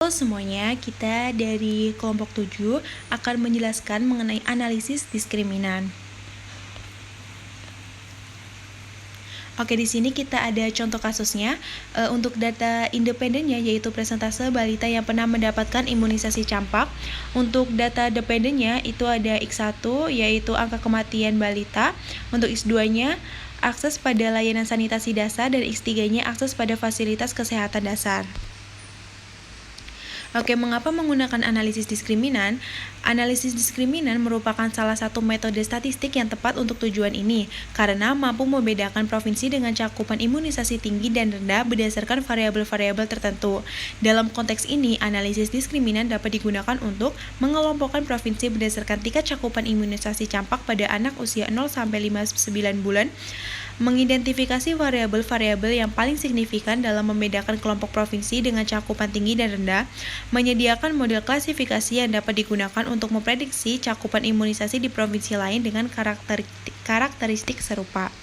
Halo semuanya, kita dari kelompok 7 akan menjelaskan mengenai analisis diskriminan. Oke, di sini kita ada contoh kasusnya. Untuk data independennya yaitu persentase balita yang pernah mendapatkan imunisasi campak. Untuk data dependennya itu ada X1 yaitu angka kematian balita. Untuk X2-nya akses pada layanan sanitasi dasar dan X3-nya akses pada fasilitas kesehatan dasar. Oke, mengapa menggunakan analisis diskriminan? Analisis diskriminan merupakan salah satu metode statistik yang tepat untuk tujuan ini, karena mampu membedakan provinsi dengan cakupan imunisasi tinggi dan rendah berdasarkan variabel-variabel tertentu. Dalam konteks ini, analisis diskriminan dapat digunakan untuk mengelompokkan provinsi berdasarkan tingkat cakupan imunisasi campak pada anak usia 0-59 bulan, mengidentifikasi variabel-variabel yang paling signifikan dalam membedakan kelompok provinsi dengan cakupan tinggi dan rendah, menyediakan model klasifikasi yang dapat digunakan untuk memprediksi cakupan imunisasi di provinsi lain dengan karakteristik serupa.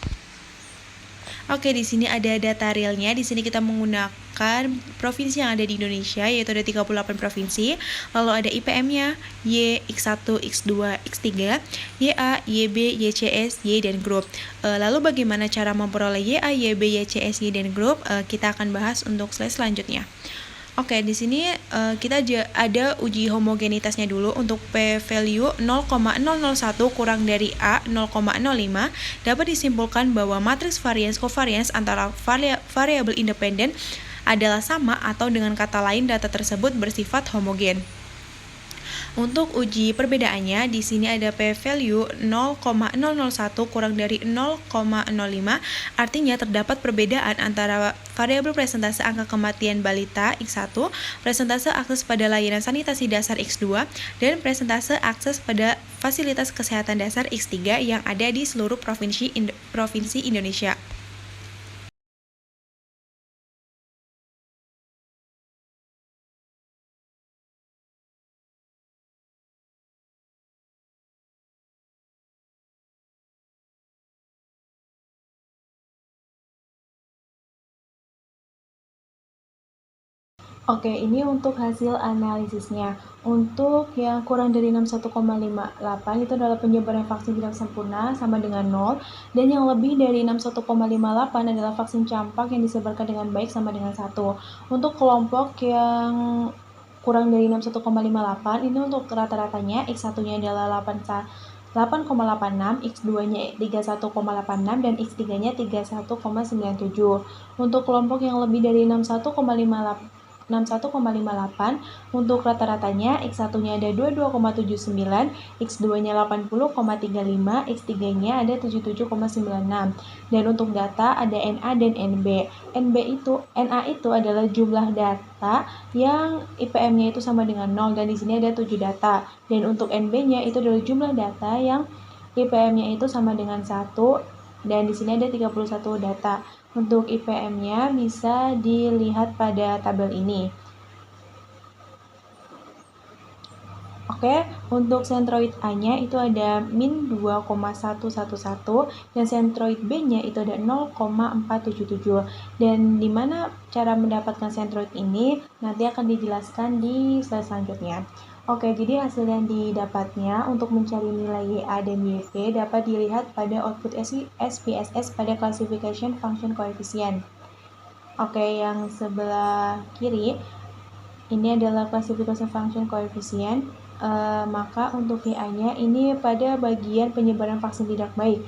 Oke, di sini ada data realnya. Di sini kita menggunakan provinsi yang ada di Indonesia, yaitu ada 38 provinsi. Lalu ada IPM-nya, Y, X1, X2, X3, YA, YB, YCS, Y, dan grup. Lalu bagaimana cara memperoleh YA, YB, YCS, Y, dan grup? Kita akan bahas untuk slide selanjutnya. Oke, di sini kita ada uji homogenitasnya dulu. Untuk p-value 0,001 kurang dari A 0,05 dapat disimpulkan bahwa matriks varians covariance antara variabel independen adalah sama atau dengan kata lain data tersebut bersifat homogen. Untuk uji perbedaannya, di sini ada p-value 0,001 kurang dari 0,05, artinya terdapat perbedaan antara variabel presentase angka kematian balita X1, presentase akses pada layanan sanitasi dasar X2, dan presentase akses pada fasilitas kesehatan dasar X3 yang ada di seluruh provinsi Indonesia. Oke, ini untuk hasil analisisnya. Untuk yang kurang dari 61,58 itu adalah penyebaran vaksin tidak sempurna sama dengan 0, dan yang lebih dari 61,58 adalah vaksin campak yang disebarkan dengan baik sama dengan 1. Untuk kelompok yang kurang dari 61,58 ini untuk rata-ratanya X1-nya adalah 8,86, X2-nya 31,86, dan X3-nya 31,97. Untuk kelompok yang lebih dari 61,58 untuk rata-ratanya X1-nya ada 22,79, X2-nya 80,35, X3-nya ada 77,96. Dan untuk data ada NA dan NB. NA itu adalah jumlah data yang IPM-nya itu sama dengan 0, dan di sini ada 7 data. Dan untuk NB-nya itu adalah jumlah data yang IPM-nya itu sama dengan 1, dan di sini ada 31 data. Untuk IPM-nya bisa dilihat pada tabel ini. Oke, untuk sentroid A-nya itu ada min 2,111 dan sentroid B-nya itu ada 0,477. Dan di mana cara mendapatkan sentroid ini nanti akan dijelaskan di slide selanjutnya. Oke, jadi hasil yang didapatnya untuk mencari nilai YA dan YV dapat dilihat pada output SPSS pada classification function coefficient. Oke, yang sebelah kiri ini adalah classification function coefficient. Maka untuk YA-nya ini pada bagian penyebaran vaksin tidak baik.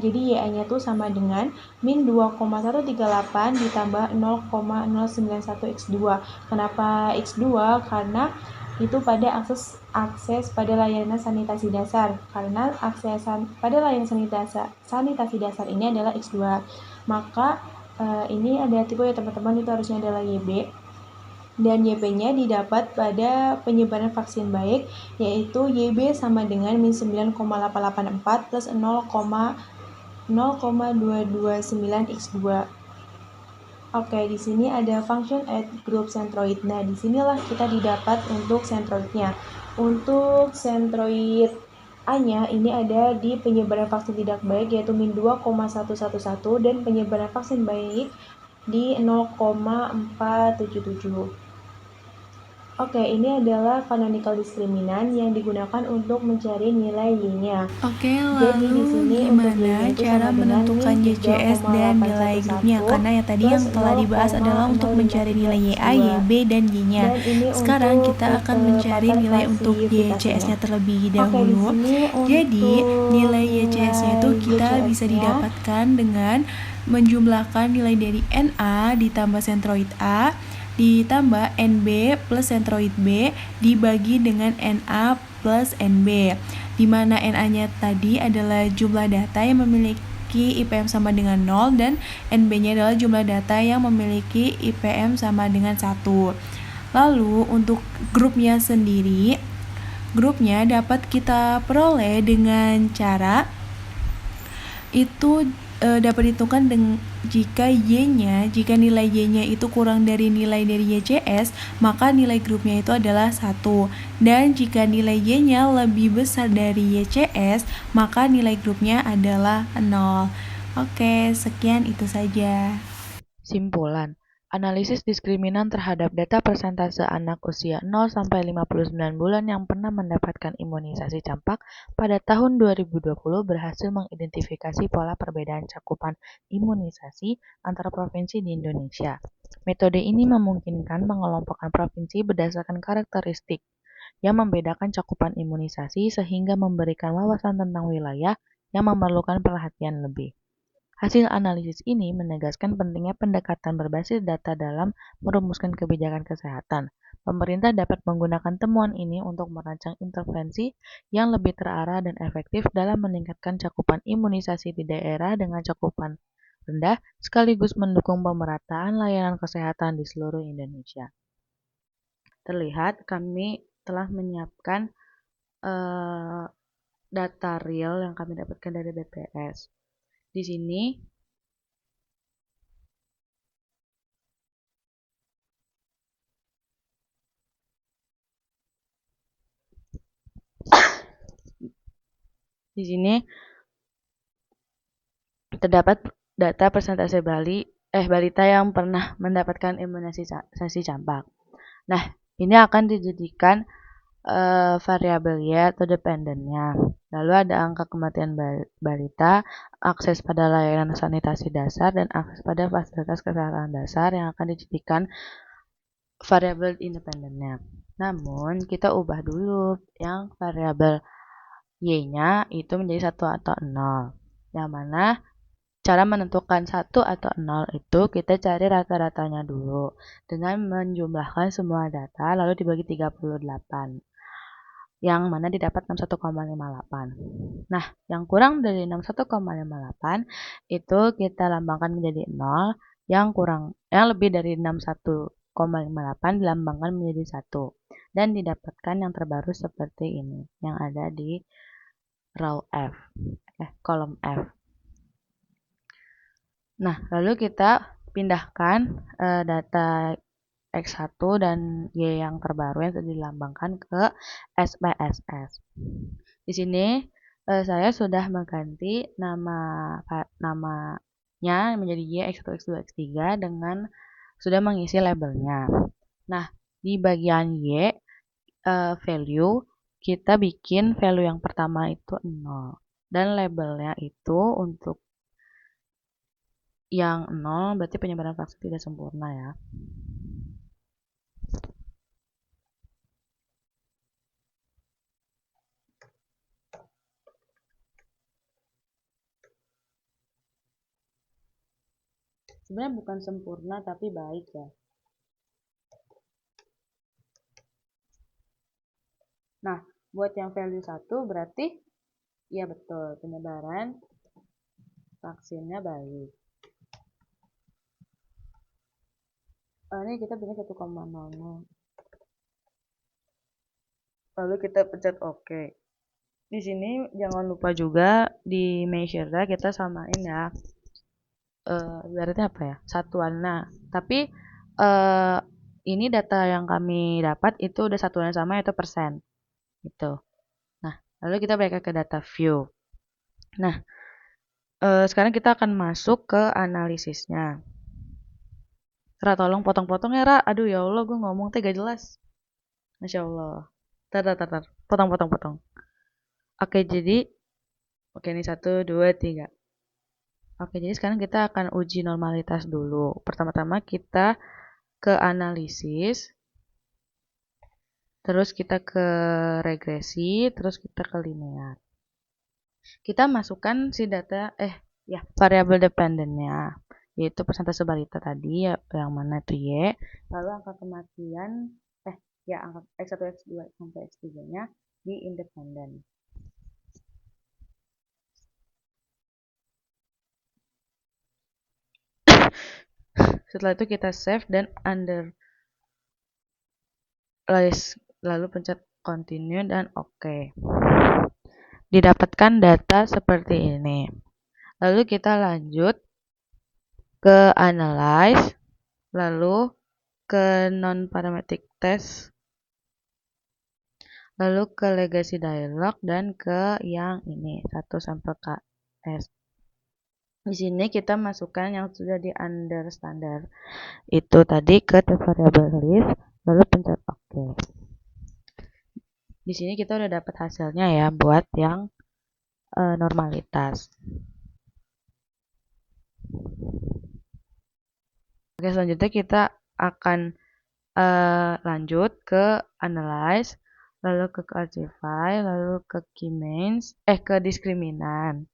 Jadi YA-nya tuh sama dengan min 2,138 ditambah 0,091 X2. Kenapa X2? Karena itu pada akses pada layanan sanitasi dasar. Karena akses pada layanan sanitasi dasar ini adalah X2. Maka ini ada tipe ya teman-teman, itu harusnya adalah YB. Dan YP-nya didapat pada penyebaran vaksin baik, yaitu YB sama dengan min 9,884 plus 0,229 X2. Oke, di sini ada function at group centroid. Nah, disinilah kita didapat untuk centroidnya. Untuk centroid A-nya ini ada di penyebaran vaksin tidak baik, yaitu min 2,111, dan penyebaran vaksin baik di 0,477. Oke, ini adalah canonical diskriminan yang digunakan untuk mencari nilai Y-nya. Oke, Jadi di lalu sini untuk gimana Y-nya itu cara sama dengan menentukan min YCS dan nilai grupnya? 3,811 Karena yang tadi plus yang telah dibahas adalah untuk mencari nilai YA, 0,0532. YB, dan Y-nya. Dan ini Sekarang untuk kita akan mencari ketepatan nilai untuk klasifikasinya. YCS-nya terlebih Oke, di dahulu. sini Jadi, untuk nilai YCS-nya itu nilai kita bisa YCS-nya didapatkan dengan menjumlahkan nilai dari NA ditambah sentroid A ditambah NB plus sentroid B dibagi dengan NA plus NB, di mana NA-nya tadi adalah jumlah data yang memiliki IPM sama dengan 0 dan NB-nya adalah jumlah data yang memiliki IPM sama dengan 1. Lalu untuk grupnya sendiri, grupnya dapat kita peroleh dengan cara itu dapat ditentukan jika jika nilai Y-nya itu kurang dari nilai dari YCS, maka nilai grupnya itu adalah 1. Dan jika nilai Y-nya lebih besar dari YCS, maka nilai grupnya adalah 0. Oke, sekian itu saja. Simpulan, analisis diskriminan terhadap data persentase anak usia 0-59 bulan yang pernah mendapatkan imunisasi campak pada tahun 2020 berhasil mengidentifikasi pola perbedaan cakupan imunisasi antara provinsi di Indonesia. Metode ini memungkinkan mengelompokkan provinsi berdasarkan karakteristik yang membedakan cakupan imunisasi sehingga memberikan wawasan tentang wilayah yang memerlukan perhatian lebih. Hasil analisis ini menegaskan pentingnya pendekatan berbasis data dalam merumuskan kebijakan kesehatan. Pemerintah dapat menggunakan temuan ini untuk merancang intervensi yang lebih terarah dan efektif dalam meningkatkan cakupan imunisasi di daerah dengan cakupan rendah, sekaligus mendukung pemerataan layanan kesehatan di seluruh Indonesia. Terlihat kami telah menyiapkan data real yang kami dapatkan dari BPS. Di sini terdapat data persentase balita yang pernah mendapatkan imunisasi campak. Nah, ini akan dijadikan variabel Y atau dependennya. Lalu ada angka kematian balita, akses pada layanan sanitasi dasar, dan akses pada fasilitas kesehatan dasar yang akan dijadikan variabel independennya. Namun, kita ubah dulu yang variabel Y-nya itu menjadi 1 atau 0. Yang mana cara menentukan 1 atau 0 itu kita cari rata-ratanya dulu dengan menjumlahkan semua data lalu dibagi 38 yang mana didapat 61,58. Nah, yang kurang dari 61,58 itu kita lambangkan menjadi 0, yang lebih dari 61,58 dilambangkan menjadi 1 dan didapatkan yang terbaru seperti ini yang ada di kolom F. Nah, lalu kita pindahkan data X1 dan Y yang terbaru yang sudah dilambangkan ke SPSS. Di sini saya sudah mengganti namanya menjadi Y, X1, X2, X3 dengan sudah mengisi labelnya. Nah, di bagian Y value kita bikin value yang pertama itu 0 dan labelnya itu untuk yang 0 berarti penyebaran vaksin tidak sempurna ya. Sebenarnya bukan sempurna tapi baik ya. Nah, buat yang value 1 berarti ya betul, penyebaran vaksinnya baik. Ini kita punya 1,00. Lalu kita pencet OK. Di sini jangan lupa juga di measure kita samain ya. Berarti apa ya? Satuan. Nah, tapi ini data yang kami dapat itu udah satuan sama yaitu persen. Gitu. Nah, lalu kita balik ke data view. Nah, sekarang kita akan masuk ke analisisnya. Ra, tolong potong-potong ya, Ra. Aduh, ya Allah, gue ngomong gak jelas. Masya Allah. Tar. Potong. Oke, ini 1, 2, 3. Oke, jadi sekarang kita akan uji normalitas dulu. Pertama-tama kita ke analisis, terus kita ke regresi, terus kita ke linear. Kita masukkan si data, variabel dependennya, yaitu persentase balita tadi, ya, yang mana itu Y, lalu angka kematian, angka X1, X2, sampai X3-nya di independen. Setelah itu kita save dan lalu pencet continue dan OK. Didapatkan data seperti ini. Lalu kita lanjut ke analyze, lalu ke non-parametric test, lalu ke legacy dialog, dan ke yang ini 1 sampel KS. Di sini kita masukkan yang sudah di under standar itu tadi ke test variable list, lalu pencet OK. Di sini kita udah dapat hasilnya ya buat yang normalitas. Oke, selanjutnya kita akan lanjut ke analyze, lalu ke classify, lalu ke key mains, ke diskriminan.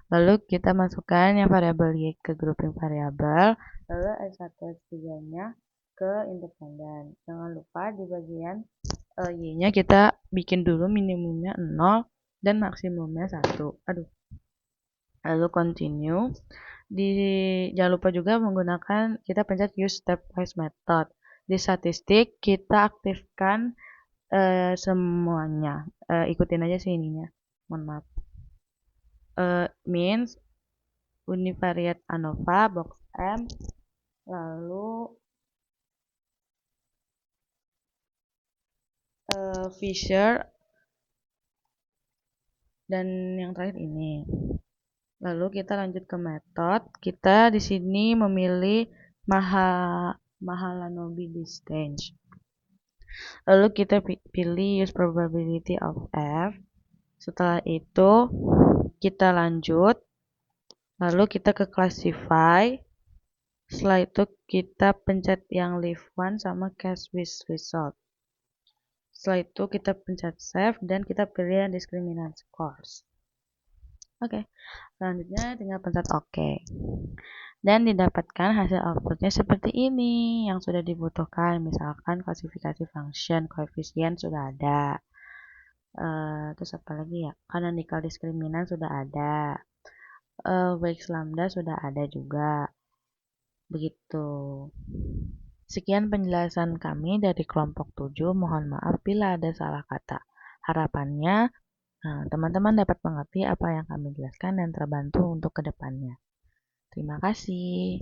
Lalu kita masukkan yang variabel Y ke grouping variabel, lalu X1, X3-nya ke independen. Jangan lupa di bagian Y-nya kita bikin dulu minimumnya 0 dan maksimumnya 1. Lalu continue. Jangan lupa juga menggunakan, kita pencet use stepwise method. Di statistik kita aktifkan semuanya. Ikutin aja sih ininya. Mohon maaf. Means, univariate ANOVA, box M, lalu Fisher, dan yang terakhir ini. Lalu kita lanjut ke metode. Kita di sini memilih Mahalanobis distance. Lalu kita pilih use probability of F. Setelah itu kita lanjut. Lalu kita ke classify. Setelah itu kita pencet yang leave one sama cast with result. Setelah itu kita pencet save dan kita pilih yang discriminant scores. Oke, selanjutnya tinggal pencet OK. Dan didapatkan hasil outputnya seperti ini yang sudah dibutuhkan. Misalkan klasifikasi function, koefisien sudah ada. Terus apa lagi ya? Canonical diskriminan sudah ada. Weight lambda sudah ada juga. Begitu. Sekian penjelasan kami dari kelompok 7. Mohon maaf bila ada salah kata. Harapannya teman-teman dapat mengerti apa yang kami jelaskan dan terbantu untuk kedepannya. Terima kasih.